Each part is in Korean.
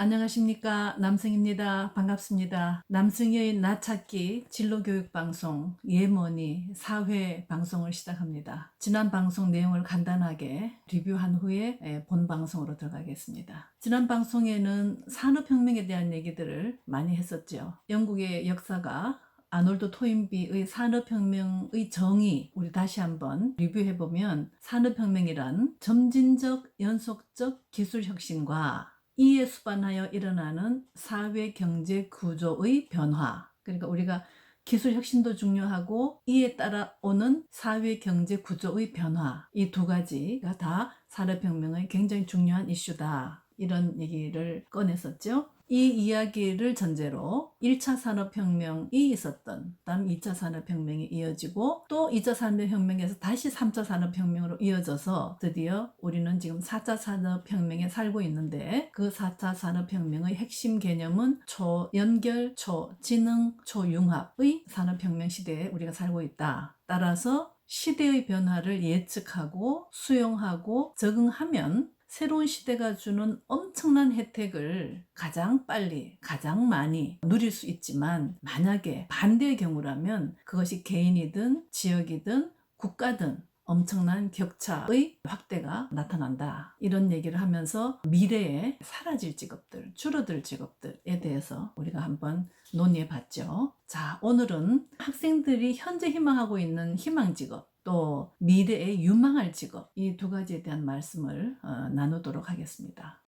안녕하십니까. 남승입니다. 반갑습니다. 남승의 나찾기 진로교육방송 예머니 4회 방송을 시작합니다. 지난 방송 내용을 간단하게 리뷰한 후에 본 방송으로 들어가겠습니다. 지난 방송에는 산업혁명에 대한 얘기들을 많이 했었죠. 영국의 역사가 아놀드 토인비의 산업혁명의 정의 우리 다시 한번 리뷰해보면 산업혁명이란 점진적 연속적 기술혁신과 이에 수반하여 일어나는 사회 경제 구조의 변화, 그러니까 우리가 기술 혁신도 중요하고 이에 따라오는 사회 경제 구조의 변화, 이 두 가지가 다 산업혁명의 굉장히 중요한 이슈다, 이런 얘기를 꺼냈었죠. 이 이야기를 전제로 1차 산업혁명이 있었던 다음 2차 산업혁명이 이어지고 또 2차 산업혁명에서 다시 3차 산업혁명으로 이어져서 드디어 우리는 지금 4차 산업혁명에 살고 있는데, 그 4차 산업혁명의 핵심 개념은 초연결, 초지능, 초융합의 산업혁명 시대에 우리가 살고 있다. 따라서 시대의 변화를 예측하고 수용하고 적응하면 새로운 시대가 주는 엄청난 혜택을 가장 빨리, 가장 많이 누릴 수 있지만, 만약에 반대의 경우라면 그것이 개인이든 지역이든 국가든 엄청난 격차의 확대가 나타난다. 이런 얘기를 하면서 미래에 사라질 직업들, 줄어들 직업들에 대해서 우리가 한번 논의해 봤죠. 자, 오늘은 학생들이 현재 희망하고 있는 희망 직업, 또 미래에 유망할 직업, 이 두 가지에 대한 말씀을 나누도록 하겠습니다.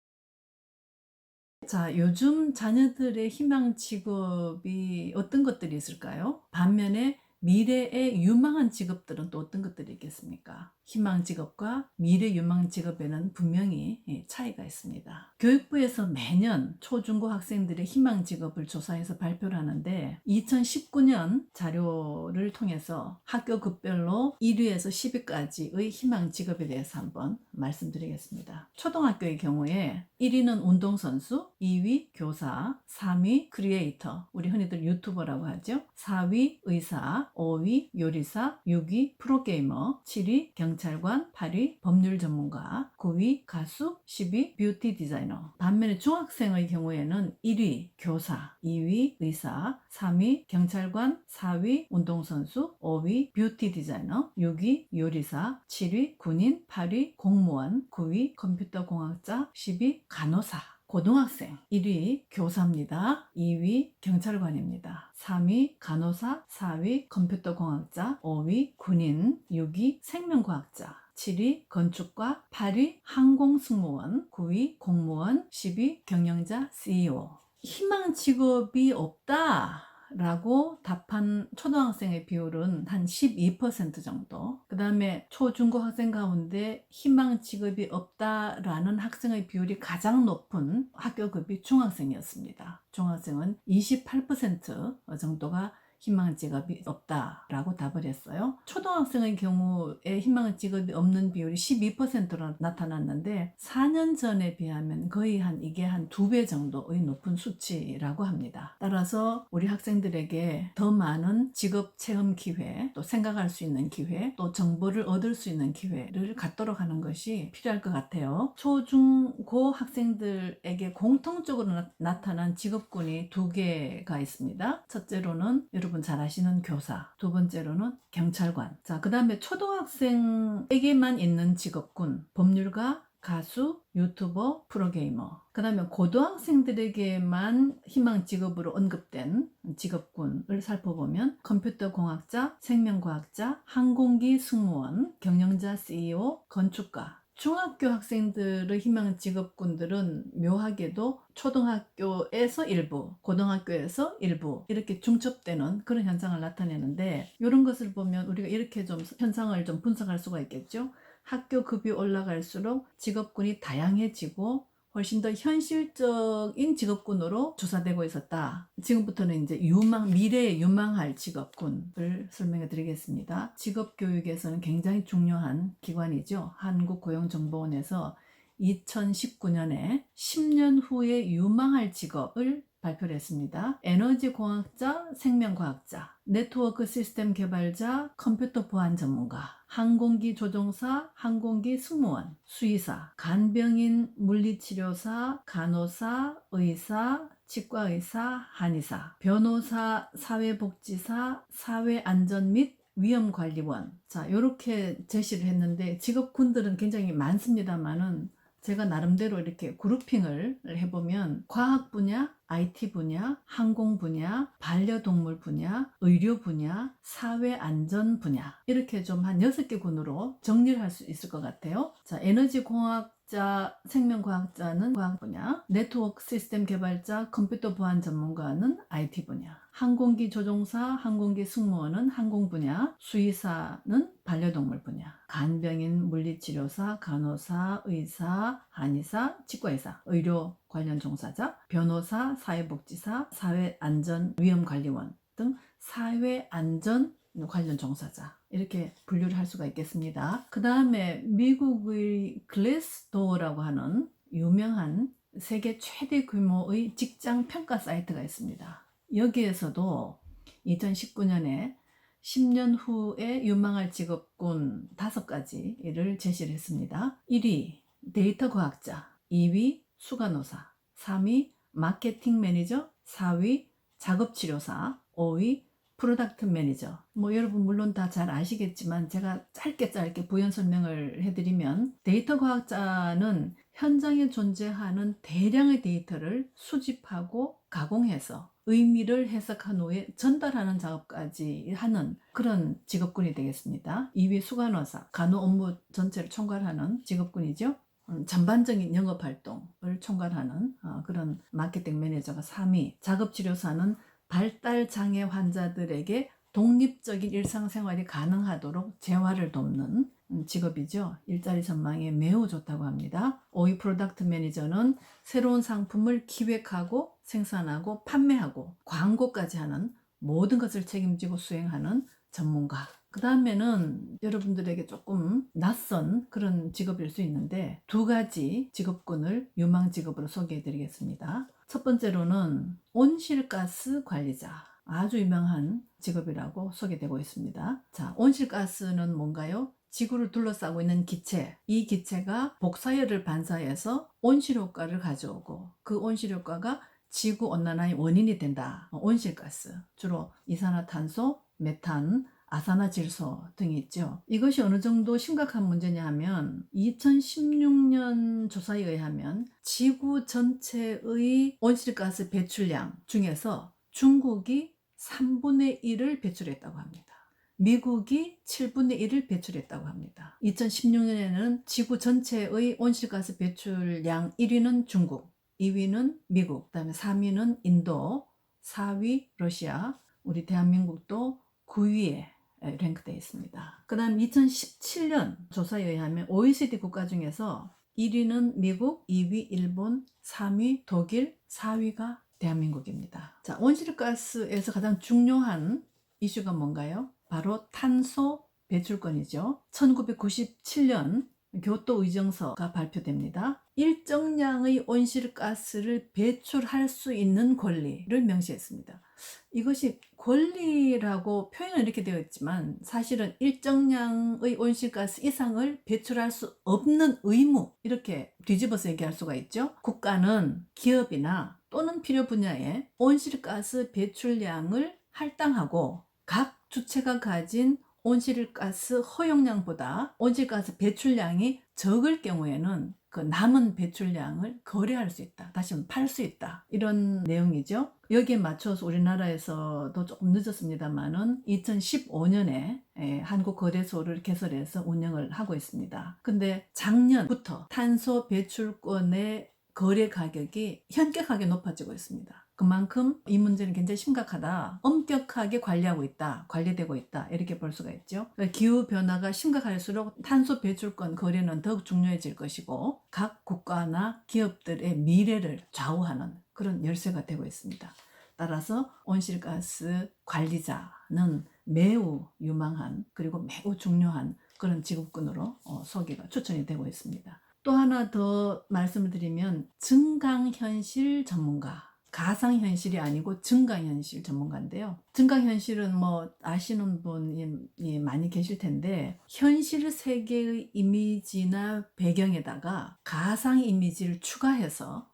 자, 요즘 자녀들의 희망 직업이 어떤 것들이 있을까요? 반면에 미래의 유망한 직업들은 또 어떤 것들이 있겠습니까? 희망 직업과 미래 유망 직업에는 분명히 차이가 있습니다. 교육부에서 매년 초중고 학생들의 희망 직업을 조사해서 발표를 하는데, 2019년 자료를 통해서 학교급별로 1위에서 10위까지의 희망 직업에 대해서 한번 말씀드리겠습니다. 초등학교의 경우에 1위는 운동선수, 2위 교사, 3위 크리에이터, 우리 흔히들 유튜버라고 하죠. 4위 의사, 5위 요리사, 6위 프로게이머, 7위 경찰관, 8위 법률 전문가, 9위 가수, 10위 뷰티 디자이너. 반면에 중학생의 경우에는 1위 교사, 2위 의사, 3위 경찰관, 4위 운동선수, 5위 뷰티 디자이너, 6위 요리사, 7위 군인, 8위 공무원, 9위 컴퓨터공학자, 10위 간호사. 고등학생 1위 교사입니다. 2위 경찰관입니다. 3위 간호사, 4위 컴퓨터공학자, 5위 군인, 6위 생명과학자, 7위 건축가, 8위 항공승무원, 9위 공무원, 10위 경영자, CEO. 희망 직업이 없다 라고 답한 초등학생의 비율은 한 12% 정도. 그 다음에 초중고 학생 가운데 희망 직업이 없다라는 학생의 비율이 가장 높은 학교급이 중학생이었습니다. 중학생은 28% 정도가 희망 직업이 없다라고 답을 했어요. 초등학생의 경우에 희망 직업이 없는 비율이 12%로 나타났는데, 4년 전에 비하면 거의 이게 한 2배 정도의 높은 수치라고 합니다. 따라서 우리 학생들에게 더 많은 직업 체험 기회, 또 생각할 수 있는 기회, 또 정보를 얻을 수 있는 기회를 갖도록 하는 것이 필요할 것 같아요. 초중고 학생들에게 공통적으로 나타난 직업군이 2개가 있습니다. 첫째로는 여러분 잘 아시는 교사, 두 번째로는 경찰관. 자, 그 다음에 초등학생에게만 있는 직업군, 법률가, 가수, 유튜버, 프로게이머. 그 다음에 고등학생들에게만 희망 직업으로 언급된 직업군을 살펴보면 컴퓨터공학자, 생명과학자, 항공기 승무원, 경영자, CEO, 건축가. 중학교 학생들의 희망 직업군들은 묘하게도 초등학교에서 일부, 고등학교에서 일부 이렇게 중첩되는 그런 현상을 나타내는데, 이런 것을 보면 우리가 이렇게 좀 현상을 좀 분석할 수가 있겠죠. 학교 급이 올라갈수록 직업군이 다양해지고 훨씬 더 현실적인 직업군으로 조사되고 있었다. 지금부터는 이제 미래에 유망할 직업군을 설명해 드리겠습니다. 직업교육에서는 굉장히 중요한 기관이죠. 한국고용정보원에서 2019년에 10년 후에 유망할 직업을 발표를 했습니다. 에너지공학자, 생명과학자, 네트워크 시스템 개발자, 컴퓨터 보안 전문가, 항공기 조종사, 항공기 승무원, 수의사, 간병인, 물리치료사, 간호사, 의사, 치과의사, 한의사, 변호사, 사회복지사, 사회안전 및 위험관리원. 자, 이렇게 제시를 했는데 직업군들은 굉장히 많습니다만은 제가 나름대로 이렇게 그룹핑을 해보면 과학 분야, IT 분야, 항공 분야, 반려동물 분야, 의료 분야, 사회안전 분야 이렇게 좀 한 6개 군으로 정리를 할 수 있을 것 같아요. 자, 에너지공학자, 생명과학자는 과학 분야, 네트워크 시스템 개발자, 컴퓨터 보안 전문가는 IT 분야, 항공기 조종사, 항공기 승무원은 항공 분야, 수의사는 반려동물 분야, 간병인, 물리치료사, 간호사, 의사, 한의사, 치과의사, 의료 관련 종사자, 변호사, 사회복지사, 사회안전위험관리원 등 사회안전 관련 종사자 이렇게 분류를 할 수가 있겠습니다. 그 다음에 미국의 글래스도어라고 하는 유명한 세계 최대 규모의 직장 평가 사이트가 있습니다. 여기에서도 2019년에 10년 후에 유망할 직업군 5가지를 제시를 했습니다. 1위 데이터 과학자, 2위 수간호사, 3위 마케팅 매니저, 4위 작업치료사, 5위 프로덕트 매니저. 뭐 여러분 물론 다 잘 아시겠지만 제가 짧게 부연 설명을 해드리면 데이터 과학자는 현장에 존재하는 대량의 데이터를 수집하고 가공해서 의미를 해석한 후에 전달하는 작업까지 하는 그런 직업군이 되겠습니다. 2위 수간호사, 간호 업무 전체를 총괄하는 직업군이죠. 전반적인 영업활동을 총괄하는 그런 마케팅 매니저가 3위, 작업치료사는 발달장애 환자들에게 독립적인 일상생활이 가능하도록 재활을 돕는 직업이죠. 일자리 전망에 매우 좋다고 합니다. 5위 프로덕트 매니저는 새로운 상품을 기획하고 생산하고 판매하고 광고까지 하는 모든 것을 책임지고 수행하는 전문가. 그 다음에는 여러분들에게 조금 낯선 그런 직업일 수 있는데 2가지 직업군을 유망 직업으로 소개해 드리겠습니다. 첫 번째로는 온실가스 관리자. 아주 유명한 직업이라고 소개되고 있습니다. 자, 온실가스는 뭔가요? 지구를 둘러싸고 있는 기체. 이 기체가 복사열을 반사해서 온실효과를 가져오고 그 온실효과가 지구온난화의 원인이 된다. 온실가스. 주로 이산화탄소, 메탄, 아산화질소 등이 있죠. 이것이 어느 정도 심각한 문제냐 하면 2016년 조사에 의하면 지구 전체의 온실가스 배출량 중에서 중국이 3분의 1을 배출했다고 합니다. 미국이 7분의 1을 배출했다고 합니다. 2016년에는 지구 전체의 온실가스 배출량 1위는 중국, 2위는 미국, 그 다음에 3위는 인도, 4위 러시아, 우리 대한민국도 9위에 랭크되어 있습니다. 그 다음 2017년 조사에 의하면 OECD 국가 중에서 1위는 미국, 2위 일본, 3위 독일, 4위가 대한민국입니다. 자, 온실가스에서 가장 중요한 이슈가 뭔가요? 바로 탄소 배출권이죠. 1997년 교토의정서가 발표됩니다. 일정량의 온실가스를 배출할 수 있는 권리를 명시했습니다. 이것이 권리라고 표현은 이렇게 되어 있지만 사실은 일정량의 온실가스 이상을 배출할 수 없는 의무, 이렇게 뒤집어서 얘기할 수가 있죠. 국가는 기업이나 또는 필요 분야에 온실가스 배출량을 할당하고 각 주체가 가진 온실가스 허용량보다 온실가스 배출량이 적을 경우에는 그 남은 배출량을 거래할 수 있다. 다시 말하면 팔 수 있다. 이런 내용이죠. 여기에 맞춰서 우리나라에서도 조금 늦었습니다만은 2015년에 한국거래소를 개설해서 운영을 하고 있습니다. 근데 작년부터 탄소 배출권의 거래 가격이 현격하게 높아지고 있습니다. 그만큼 이 문제는 굉장히 심각하다. 엄격하게 관리하고 있다. 관리되고 있다. 이렇게 볼 수가 있죠. 기후변화가 심각할수록 탄소 배출권 거래는 더욱 중요해질 것이고 각 국가나 기업들의 미래를 좌우하는 그런 열쇠가 되고 있습니다. 따라서 온실가스 관리자는 매우 유망한 그리고 매우 중요한 그런 직업군으로 소개가 추천이 되고 있습니다. 또 하나 더 말씀을 드리면 증강현실 전문가. 가상현실이 아니고 증강현실 전문가인데요. 증강현실은 뭐 아시는 분이 많이 계실 텐데, 현실 세계의 이미지나 배경에다가 가상 이미지를 추가해서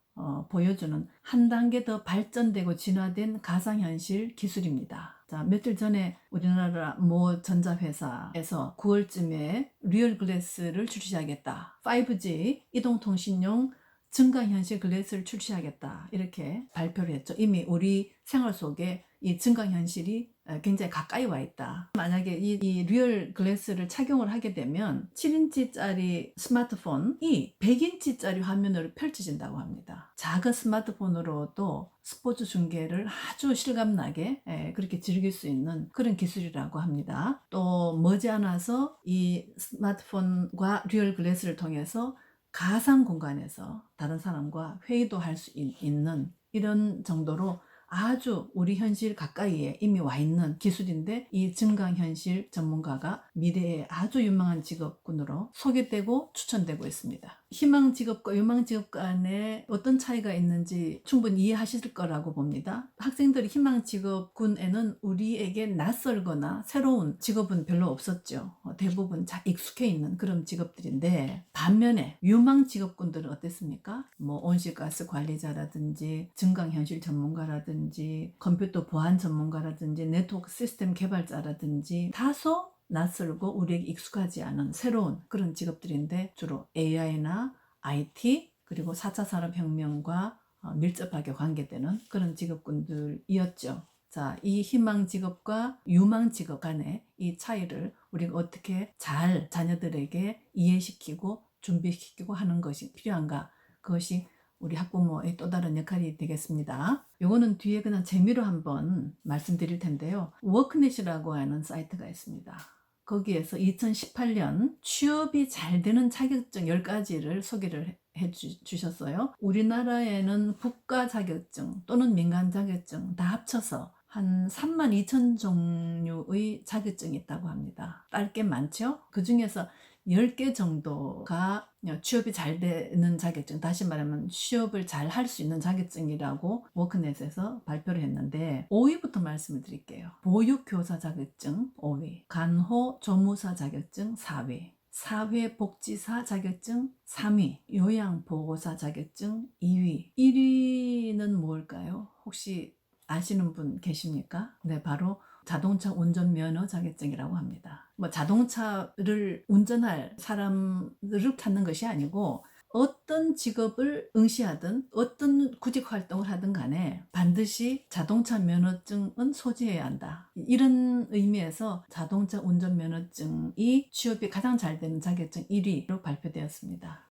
보여주는 한 단계 더 발전되고 진화된 가상현실 기술입니다. 자, 며칠 전에 우리나라 모 전자회사에서 9월쯤에 리얼 글래스를 출시하겠다. 5G 이동통신용 증강현실 글래스를 출시하겠다. 이렇게 발표를 했죠. 이미 우리 생활 속에 이 증강현실이 굉장히 가까이 와 있다. 만약에 이 리얼 글래스를 착용을 하게 되면 7인치짜리 스마트폰이 100인치짜리 화면으로 펼쳐진다고 합니다. 작은 스마트폰으로도 스포츠 중계를 아주 실감나게 그렇게 즐길 수 있는 그런 기술이라고 합니다. 또 머지않아서 이 스마트폰과 리얼 글래스를 통해서 가상 공간에서 다른 사람과 회의도 할 수 있는 이런 정도로 아주 우리 현실 가까이에 이미 와 있는 기술인데, 이 증강현실 전문가가 미래의 아주 유망한 직업군으로 소개되고 추천되고 있습니다. 희망 직업과 유망 직업 간에 어떤 차이가 있는지 충분히 이해하실 거라고 봅니다. 학생들이 희망 직업군에는 우리에게 낯설거나 새로운 직업은 별로 없었죠. 대부분 잘 익숙해 있는 그런 직업들인데, 반면에 유망 직업군들은 어땠습니까? 뭐 온실가스 관리자라든지 증강현실 전문가라든지 컴퓨터 보안 전문가라든지 네트워크 시스템 개발자라든지 다소 낯설고 우리에게 익숙하지 않은 새로운 그런 직업들인데, 주로 AI나 IT 그리고 4차 산업혁명과 밀접하게 관계되는 그런 직업군들이었죠. 자, 이 희망 직업과 유망 직업 간의 이 차이를 우리가 어떻게 잘 자녀들에게 이해시키고 준비시키고 하는 것이 필요한가, 그것이 우리 학부모의 또 다른 역할이 되겠습니다. 요거는 뒤에 그냥 재미로 한번 말씀드릴 텐데요. 워크넷이라고 하는 사이트가 있습니다. 거기에서 2018년 취업이 잘 되는 자격증 10가지를 소개를 해 주셨어요. 우리나라에는 국가 자격증 또는 민간 자격증 다 합쳐서 한 32,000 종류의 자격증이 있다고 합니다. 짧게 많죠? 그 중에서 10개 정도가 취업이 잘 되는 자격증, 다시 말하면 취업을 잘 할 수 있는 자격증이라고 워크넷에서 발표를 했는데, 5위부터 말씀을 드릴게요. 보육교사 자격증 5위, 간호조무사 자격증 4위, 사회복지사 자격증 3위, 요양보호사 자격증 2위, 1위는 뭘까요? 혹시 아시는 분 계십니까? 네, 바로 자동차 운전면허 자격증이라고 합니다. 뭐 자동차를 운전할 사람을 찾는 것이 아니고, 어떤 직업을 응시하든 어떤 구직 활동을 하든 간에 반드시 자동차 면허증은 소지해야 한다. 이런 의미에서 자동차 운전면허증이 취업이 가장 잘 되는 자격증 1위로 발표되었습니다.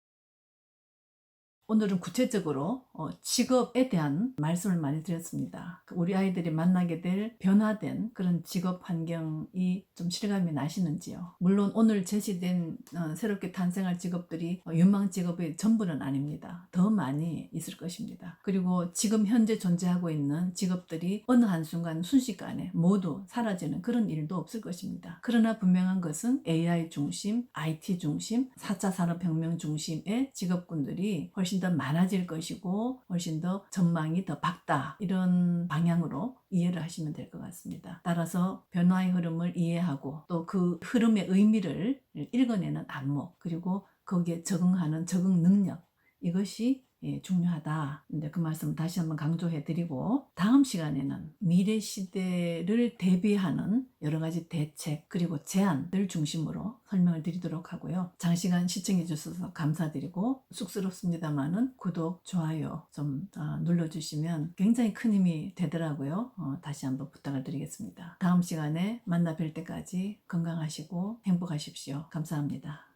오늘은 구체적으로 직업에 대한 말씀을 많이 드렸습니다. 우리 아이들이 만나게 될 변화된 그런 직업 환경이 좀 실감이 나시는지요? 물론 오늘 제시된 새롭게 탄생할 직업들이 유망 직업의 전부는 아닙니다. 더 많이 있을 것입니다. 그리고 지금 현재 존재하고 있는 직업들이 어느 한순간 순식간에 모두 사라지는 그런 일도 없을 것입니다. 그러나 분명한 것은 AI 중심, IT 중심, 4차 산업혁명 중심의 직업군들이 훨씬 더 많아질 것이고 훨씬 더 전망이 더 밝다, 이런 방향으로 이해를 하시면 될 것 같습니다. 따라서 변화의 흐름을 이해하고 또 그 흐름의 의미를 읽어내는 안목, 그리고 거기에 적응하는 적응 능력, 이것이 중요하다. 근데 그 말씀 다시 한번 강조해 드리고, 다음 시간에는 미래 시대를 대비하는 여러 가지 대책 그리고 제안을 중심으로 설명을 드리도록 하고요. 장시간 시청해 주셔서 감사드리고, 쑥스럽습니다만은 구독, 좋아요 좀 눌러주시면 굉장히 큰 힘이 되더라고요. 다시 한번 부탁을 드리겠습니다. 다음 시간에 만나 뵐 때까지 건강하시고 행복하십시오. 감사합니다.